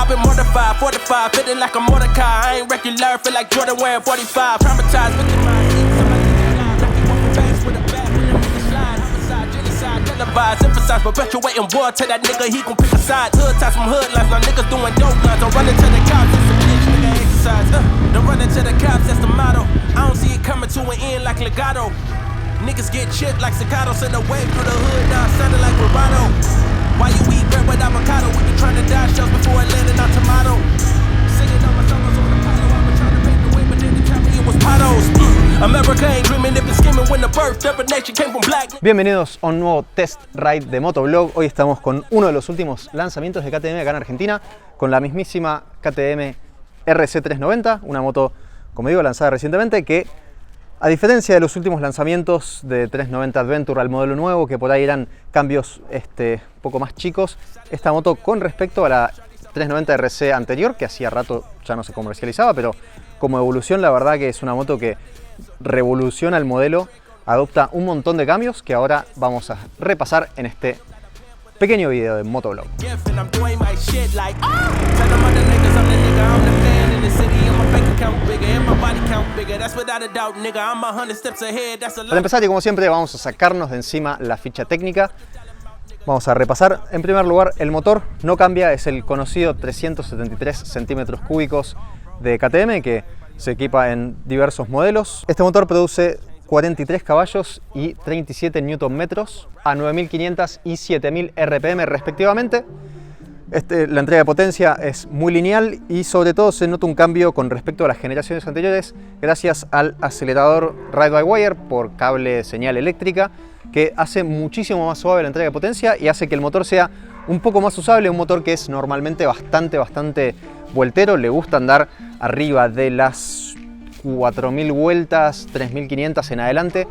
I've been mortified, 45, feeling like a Mordecai. I ain't regular, feel like Jordan wearing 45. Traumatized, look at my teeth, somebody lie. Like you want banks with a bat, when you make a slide. Homicide, genocide, televised, emphasize, perpetuating war. Tell that nigga he gon' pick a side. Hood ties from hood lines, my niggas doing dope lines. Don't run into the cops, it's a bitch, nigga exercise. Don't run into the cops, that's the motto. I don't see it coming to an end like legato. Niggas get chipped like cicados, send a wave through the hood, now sounding like bravado. Why you eat bread with avocado? We been trying to dodge shells before it landed on tomato. Singing all my songs on the Apollo, I was trying to pave the way, but then the traffic it was potholes. America ain't dreaming, if it's skimming when the birth of a nation came from black. Bienvenidos a un nuevo test ride de Motovlog. Hoy estamos con uno de los últimos lanzamientos de KTM acá en Argentina, con la mismísima KTM RC390, una moto, como digo, lanzada recientemente, que a diferencia de los últimos lanzamientos de 390 Adventure al modelo nuevo, que por ahí eran cambios un poco más chicos, esta moto con respecto a la 390 RC anterior, que hacía rato ya no se comercializaba, pero como evolución la verdad que es una moto que revoluciona el modelo, adopta un montón de cambios que ahora vamos a repasar en este pequeño video de Motovlog. Para empezar, y como siempre, vamos a sacarnos de encima la ficha técnica. Vamos a repasar. En primer lugar, el motor no cambia, es el conocido 373 centímetros cúbicos de KTM, que se equipa en diversos modelos. Este motor produce 43 caballos y 37 Nm a 9500 y 7000 RPM respectivamente. La entrega de potencia es muy lineal y sobre todo se nota un cambio con respecto a las generaciones anteriores gracias al acelerador ride-by-wire por cable señal eléctrica, que hace muchísimo más suave la entrega de potencia y hace que el motor sea un poco más usable, un motor que es normalmente bastante vueltero, le gusta andar arriba de las 4000 vueltas, 3500 en adelante,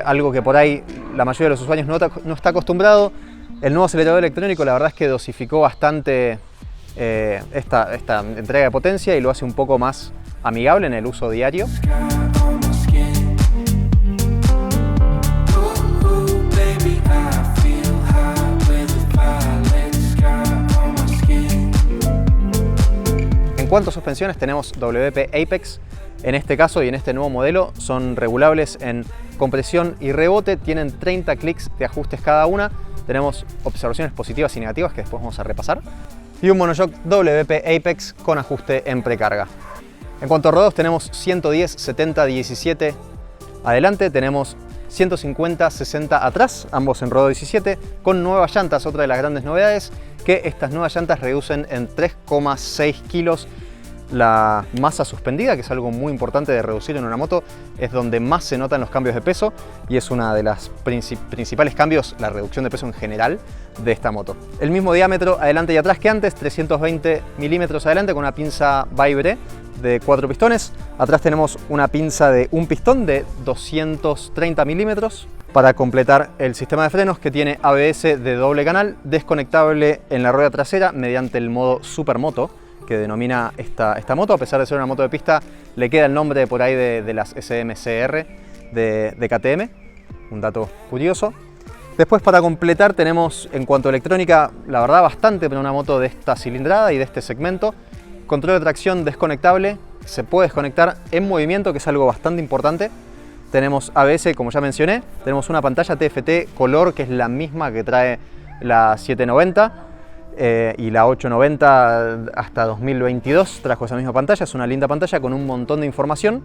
algo que por ahí la mayoría de los usuarios no está acostumbrado. El nuevo acelerador electrónico la verdad es que dosificó bastante esta entrega de potencia y lo hace un poco más amigable en el uso diario. En cuanto a suspensiones, tenemos WP Apex. En este caso y en este nuevo modelo son regulables en compresión y rebote, tienen 30 clics de ajustes cada una. Tenemos observaciones positivas y negativas que después vamos a repasar. Y un monoshock WP Apex con ajuste en precarga. En cuanto a rodados, tenemos 110, 70, 17 adelante, tenemos 150, 60 atrás, ambos en rodado 17, con nuevas llantas. Otra de las grandes novedades, que estas nuevas llantas reducen en 3,6 kilos la masa suspendida, que es algo muy importante de reducir en una moto, es donde más se notan los cambios de peso y es una de las principales cambios, la reducción de peso en general de esta moto. El mismo diámetro adelante y atrás que antes, 320 milímetros adelante con una pinza Vibbre de 4 pistones. Atrás tenemos una pinza de un pistón de 230 milímetros para completar el sistema de frenos, que tiene ABS de doble canal, desconectable en la rueda trasera mediante el modo Supermoto que denomina esta moto. A pesar de ser una moto de pista, le queda el nombre por ahí de las SMCR de KTM, un dato curioso. Después, para completar, tenemos en cuanto a electrónica, la verdad bastante para una moto de esta cilindrada y de este segmento. Control de tracción desconectable, se puede desconectar en movimiento, que es algo bastante importante. Tenemos ABS, como ya mencioné, tenemos una pantalla TFT color, que es la misma que trae la 790. Y la 890 hasta 2022 trajo esa misma pantalla. Es una linda pantalla con un montón de información.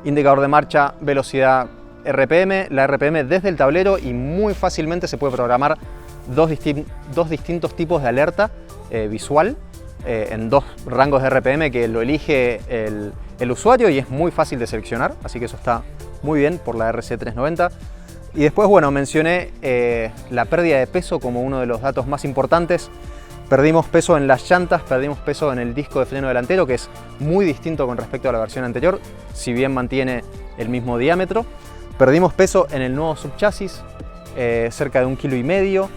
Indicador de marcha, velocidad, RPM, la RPM desde el tablero, y muy fácilmente se puede programar dos distintos tipos de alerta visual en dos rangos de RPM que lo elige el usuario, y es muy fácil de seleccionar, así que eso está muy bien por la RC390. Y después, bueno, mencioné la pérdida de peso como uno de los datos más importantes. Perdimos peso en las llantas, perdimos peso en el disco de freno delantero, que es muy distinto con respecto a la versión anterior, si bien mantiene el mismo diámetro. Perdimos peso en el nuevo subchasis, cerca de 1,5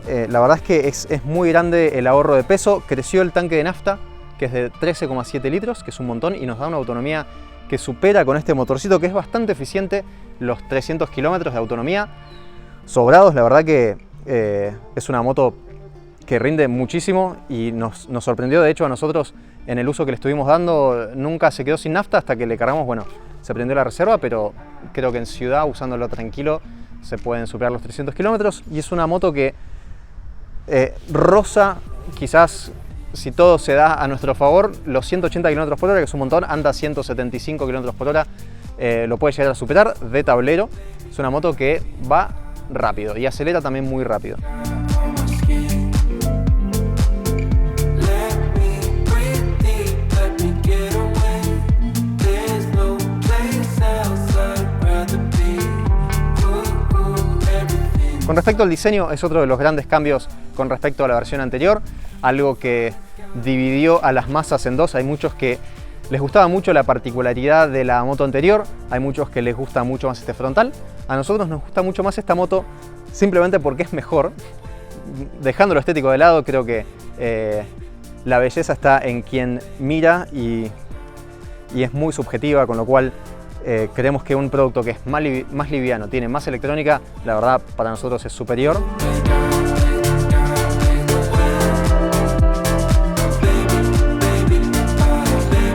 kg. La verdad es que es muy grande el ahorro de peso. Creció el tanque de nafta, que es de 13,7 litros, que es un montón, y nos da una autonomía que supera con este motorcito, que es bastante eficiente, los 300 kilómetros de autonomía sobrados. La verdad que es una moto que rinde muchísimo y nos sorprendió. De hecho, a nosotros en el uso que le estuvimos dando nunca se quedó sin nafta hasta que le cargamos. Bueno, se prendió la reserva, pero creo que en ciudad, usándolo tranquilo, se pueden superar los 300 kilómetros. Y es una moto que roza, quizás si todo se da a nuestro favor, los 180 kilómetros por hora, que es un montón. Anda a 175 kilómetros por hora, lo puede llegar a superar de tablero. Es una moto que va rápido y acelera también muy rápido. Con respecto al diseño, es otro de los grandes cambios con respecto a la versión anterior, algo que dividió a las masas en dos. Hay muchos que les gustaba mucho la particularidad de la moto anterior, hay muchos que les gusta mucho más este frontal. A nosotros nos gusta mucho más esta moto simplemente porque es mejor. Dejando lo estético de lado, creo que la belleza está en quien mira y es muy subjetiva, con lo cual creemos que un producto que es más liviano, tiene más electrónica, la verdad para nosotros es superior.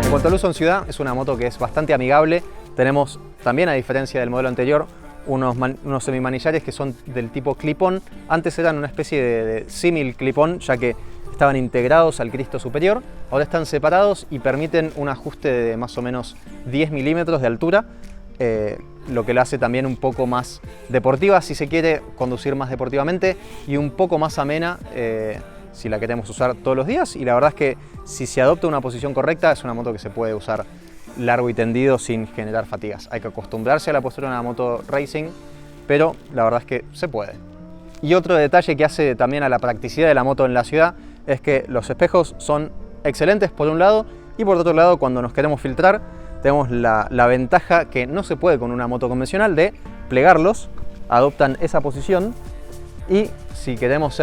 En cuanto al uso en ciudad, es una moto que es bastante amigable. Tenemos también, a diferencia del modelo anterior, unos semimanillares que son del tipo clip-on. Antes eran una especie de símil clip-on, ya que estaban integrados al Cristo superior. Ahora están separados y permiten un ajuste de más o menos 10 milímetros de altura, lo que la hace también un poco más deportiva si se quiere conducir más deportivamente, y un poco más amena si la queremos usar todos los días. Y la verdad es que si se adopta una posición correcta, es una moto que se puede usar largo y tendido sin generar fatigas. Hay que acostumbrarse a la postura de una moto racing, pero la verdad es que se puede. Y otro detalle que hace también a la practicidad de la moto en la ciudad es que los espejos son excelentes por un lado, y por otro lado, cuando nos queremos filtrar, tenemos la ventaja que no se puede con una moto convencional de plegarlos. Adoptan esa posición, y si queremos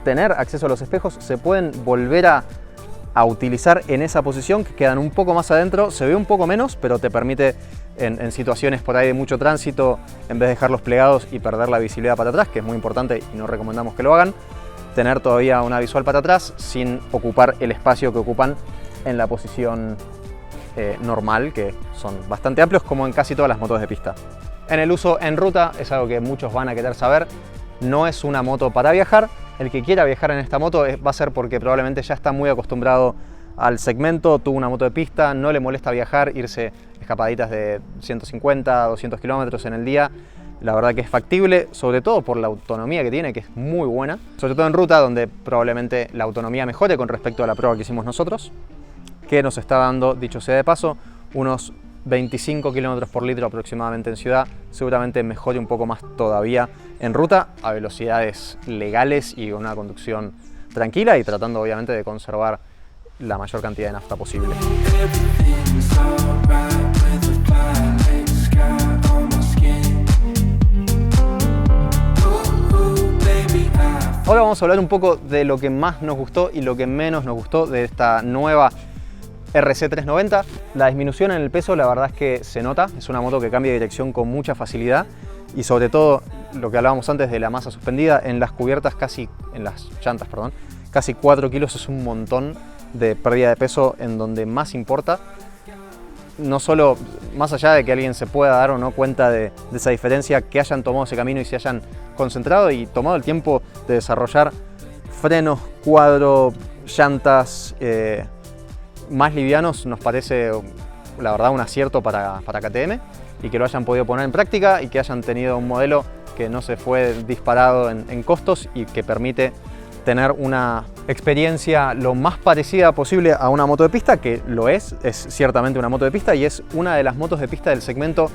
tener acceso a los espejos, se pueden volver a utilizar en esa posición, que quedan un poco más adentro. Se ve un poco menos, pero te permite en situaciones por ahí de mucho tránsito, en vez de dejarlos plegados y perder la visibilidad para atrás, que es muy importante y no recomendamos que lo hagan, tener todavía una visual para atrás sin ocupar el espacio que ocupan en la posición normal, que son bastante amplios, como en casi todas las motos de pista. En el uso en ruta es algo que muchos van a querer saber. No es una moto para viajar. El que quiera viajar en esta moto va a ser porque probablemente ya está muy acostumbrado al segmento, tuvo una moto de pista, no le molesta viajar, irse escapaditas de 150, 200 kilómetros en el día. La verdad que es factible, sobre todo por la autonomía que tiene, que es muy buena. Sobre todo en ruta, donde probablemente la autonomía mejore con respecto a la prueba que hicimos nosotros, que nos está dando, dicho sea de paso, unos 25 kilómetros por litro aproximadamente en ciudad. Seguramente mejore un poco más todavía en ruta, a velocidades legales y con una conducción tranquila, y tratando obviamente de conservar la mayor cantidad de nafta posible. Ahora vamos a hablar un poco de lo que más nos gustó y lo que menos nos gustó de esta nueva RC390. La disminución en el peso, la verdad es que se nota. Es una moto que cambia de dirección con mucha facilidad, y sobre todo lo que hablábamos antes de la masa suspendida en las cubiertas, en las llantas, perdón, casi 4 kilos es un montón de pérdida de peso en donde más importa. No solo, más allá de que alguien se pueda dar o no cuenta de esa diferencia, que hayan tomado ese camino y se hayan concentrado y tomado el tiempo de desarrollar frenos, cuadro, llantas más livianos, nos parece la verdad un acierto para KTM, y que lo hayan podido poner en práctica y que hayan tenido un modelo que no se fue disparado en costos y que permite tener una experiencia lo más parecida posible a una moto de pista, que lo es ciertamente una moto de pista, y es una de las motos de pista del segmento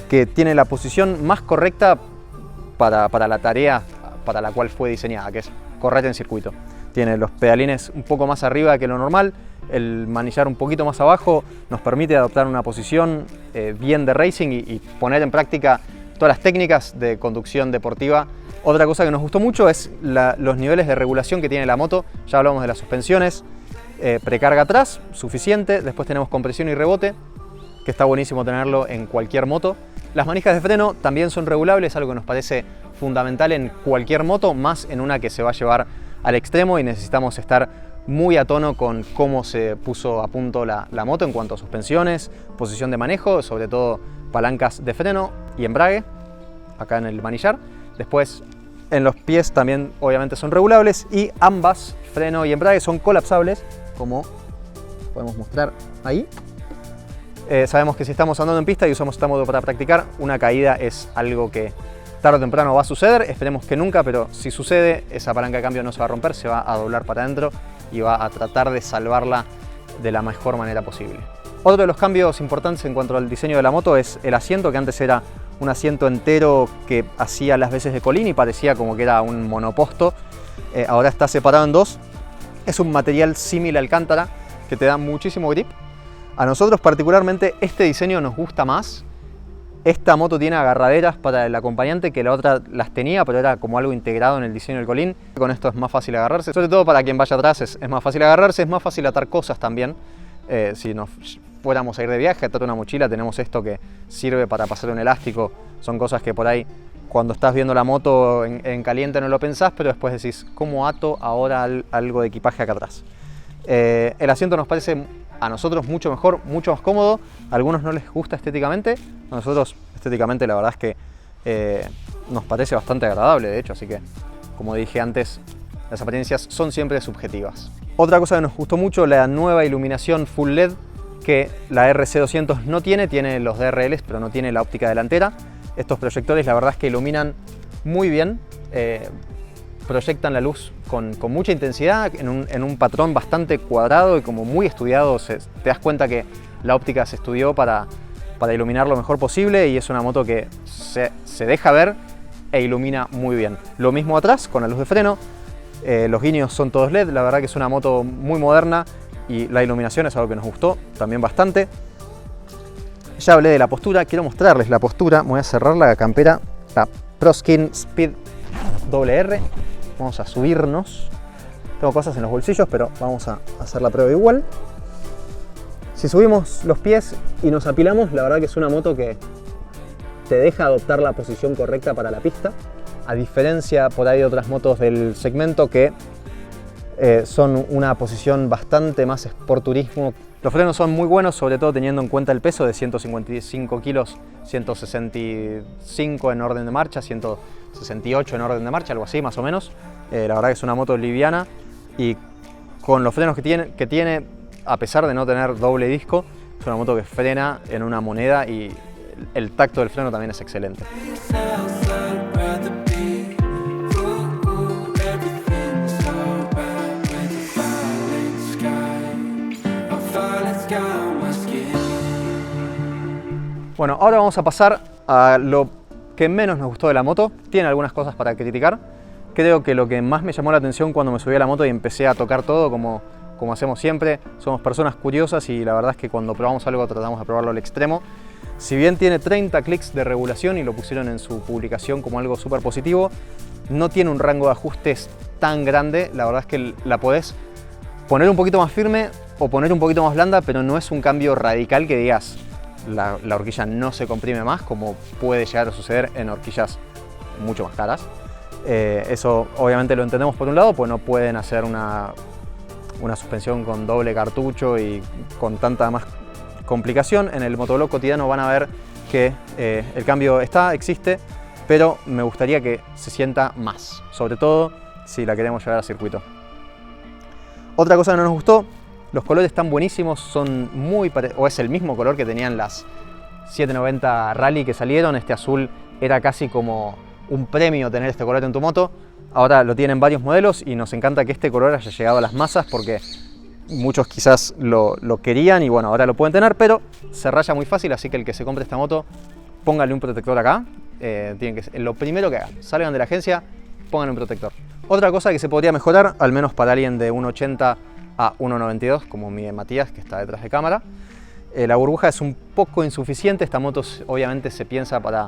que tiene la posición más correcta para la tarea para la cual fue diseñada, que es correr en circuito. Tiene los pedalines un poco más arriba que lo normal, el manillar un poquito más abajo, nos permite adoptar una posición bien de racing y poner en práctica todas las técnicas de conducción deportiva. Otra cosa que nos gustó mucho es los niveles de regulación que tiene la moto. Ya hablamos de las suspensiones, precarga atrás, suficiente. Después tenemos compresión y rebote, que está buenísimo tenerlo en cualquier moto. Las manijas de freno también son regulables, algo que nos parece fundamental en cualquier moto, más en una que se va a llevar al extremo y necesitamos estar muy a tono con cómo se puso a punto la moto en cuanto a suspensiones, posición de manejo, sobre todo palancas de freno y embrague, acá en el manillar. Después en los pies también obviamente son regulables y ambas, freno y embrague, son colapsables, como podemos mostrar ahí. Sabemos que si estamos andando en pista y usamos esta moto para practicar, una caída es algo que tarde o temprano va a suceder, esperemos que nunca, pero si sucede, esa palanca de cambio no se va a romper, se va a doblar para adentro y va a tratar de salvarla de la mejor manera posible. Otro de los cambios importantes en cuanto al diseño de la moto es el asiento, que antes era un asiento entero que hacía las veces de colín y parecía como que era un monoposto. Ahora está separado en dos. Es un material símil alcántara que te da muchísimo grip. A nosotros particularmente este diseño nos gusta más. Esta moto tiene agarraderas para el acompañante que la otra las tenía, pero era como algo integrado en el diseño del colín. Con esto es más fácil agarrarse, sobre todo para quien vaya atrás es más fácil agarrarse, es más fácil atar cosas también. Si nos fuéramos a ir de viaje, atar una mochila, tenemos esto que sirve para pasar un elástico. Son cosas que por ahí cuando estás viendo la moto en caliente no lo pensás, pero después decís, ¿cómo ato ahora algo de equipaje acá atrás? El asiento nos parece a nosotros mucho mejor, mucho más cómodo. A algunos no les gusta estéticamente, a nosotros estéticamente la verdad es que nos parece bastante agradable, de hecho, así que como dije antes, las apariencias son siempre subjetivas. Otra cosa que nos gustó mucho, la nueva iluminación Full LED que la RC200 no tiene los DRLs, pero no tiene la óptica delantera. Estos proyectores la verdad es que iluminan muy bien, proyectan la luz con mucha intensidad, en un patrón bastante cuadrado y como muy estudiado. Te das cuenta que la óptica se estudió para iluminar lo mejor posible y es una moto que se deja ver e ilumina muy bien. Lo mismo atrás con la luz de freno, los guiños son todos LED, la verdad que es una moto muy moderna y la iluminación es algo que nos gustó también bastante. Ya hablé de la postura, quiero mostrarles la postura. Me voy a cerrar la campera, la ProSkin Speed WR. Vamos a subirnos. Tengo cosas en los bolsillos, pero vamos a hacer la prueba igual. Si subimos los pies y nos apilamos, la verdad que es una moto que te deja adoptar la posición correcta para la pista, a diferencia por ahí de otras motos del segmento que son una posición bastante más sporturismo. Los frenos son muy buenos, sobre todo teniendo en cuenta el peso de 155 kilos, 165 en orden de marcha, 168 en orden de marcha, algo así más o menos. La verdad que es una moto liviana y con los frenos que tiene, a pesar de no tener doble disco, es una moto que frena en una moneda y el tacto del freno también es excelente. Bueno, ahora vamos a pasar a lo que menos nos gustó de la moto. Tiene algunas cosas para criticar. Creo que lo que más me llamó la atención cuando me subí a la moto y empecé a tocar todo, como hacemos siempre, somos personas curiosas y la verdad es que cuando probamos algo tratamos de probarlo al extremo. Si bien tiene 30 clics de regulación y lo pusieron en su publicación como algo súper positivo, no tiene un rango de ajustes tan grande. La verdad es que la podés poner un poquito más firme o poner un poquito más blanda, pero no es un cambio radical que digas la horquilla no se comprime más, como puede llegar a suceder en horquillas mucho más caras. Eso obviamente lo entendemos por un lado, pues no pueden hacer una suspensión con doble cartucho y con tanta más complicación. En el motovlog cotidiano van a ver que el cambio existe, pero me gustaría que se sienta más, sobre todo si la queremos llevar a circuito. Otra cosa que no nos gustó, los colores están buenísimos, son es el mismo color que tenían las 790 Rally que salieron. Este azul era casi como un premio tener este color en tu moto. Ahora lo tienen varios modelos y nos encanta que este color haya llegado a las masas porque muchos quizás lo querían y bueno, ahora lo pueden tener, pero se raya muy fácil, así que el que se compre esta moto, pónganle un protector acá. Tienen que ser lo primero que hagan, salgan de la agencia, pongan un protector. Otra cosa que se podría mejorar, al menos para alguien de 1,80 a 1,92, como mi Matías, que está detrás de cámara, la burbuja es un poco insuficiente. Esta moto obviamente se piensa para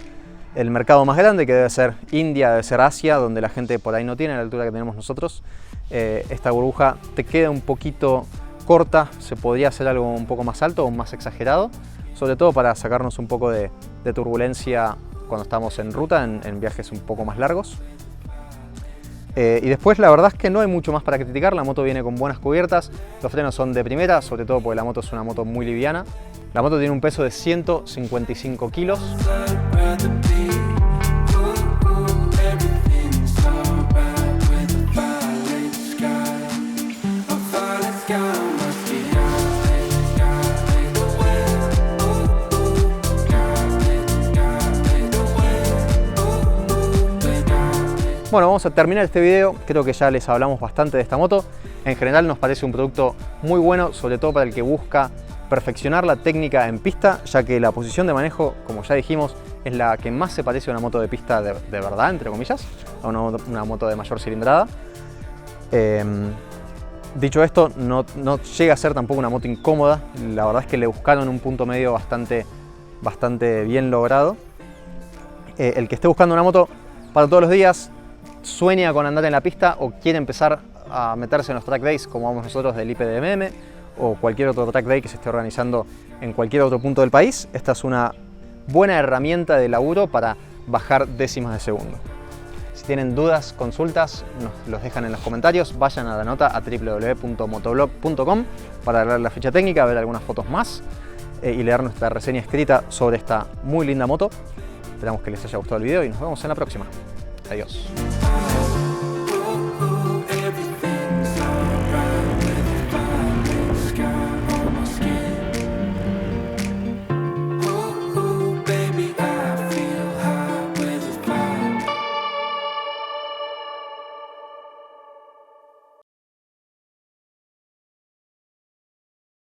el mercado más grande, que debe ser India, debe ser Asia, donde la gente por ahí no tiene la altura que tenemos nosotros. Esta burbuja te queda un poquito corta, se podría hacer algo un poco más alto o más exagerado, sobre todo para sacarnos un poco de de turbulencia cuando estamos en ruta, en viajes un poco más largos. Y después la verdad es que no hay mucho más para criticar. La moto viene con buenas cubiertas, los frenos son de primera, sobre todo porque la moto es una moto muy liviana. La moto tiene un peso de 155 kilos. Bueno, vamos a terminar este video. Creo que ya les hablamos bastante de esta moto. En general nos parece un producto muy bueno, sobre todo para el que busca perfeccionar la técnica en pista, ya que la posición de manejo, como ya dijimos, es la que más se parece a una moto de pista de verdad, entre comillas, a una moto de mayor cilindrada. Dicho esto, no llega a ser tampoco una moto incómoda. La verdad es que le buscaron un punto medio bastante bien logrado. El que esté buscando una moto para todos los días, sueña con andar en la pista o quiere empezar a meterse en los track days como vamos nosotros del IPDMM o cualquier otro track day que se esté organizando en cualquier otro punto del país, esta es una buena herramienta de laburo para bajar décimas de segundo. Si tienen dudas, consultas, nos los dejan en los comentarios. Vayan a la nota a www.motoblog.com para leer la ficha técnica, ver algunas fotos más y leer nuestra reseña escrita sobre esta muy linda moto. Esperamos que les haya gustado el video y nos vemos en la próxima. Adiós.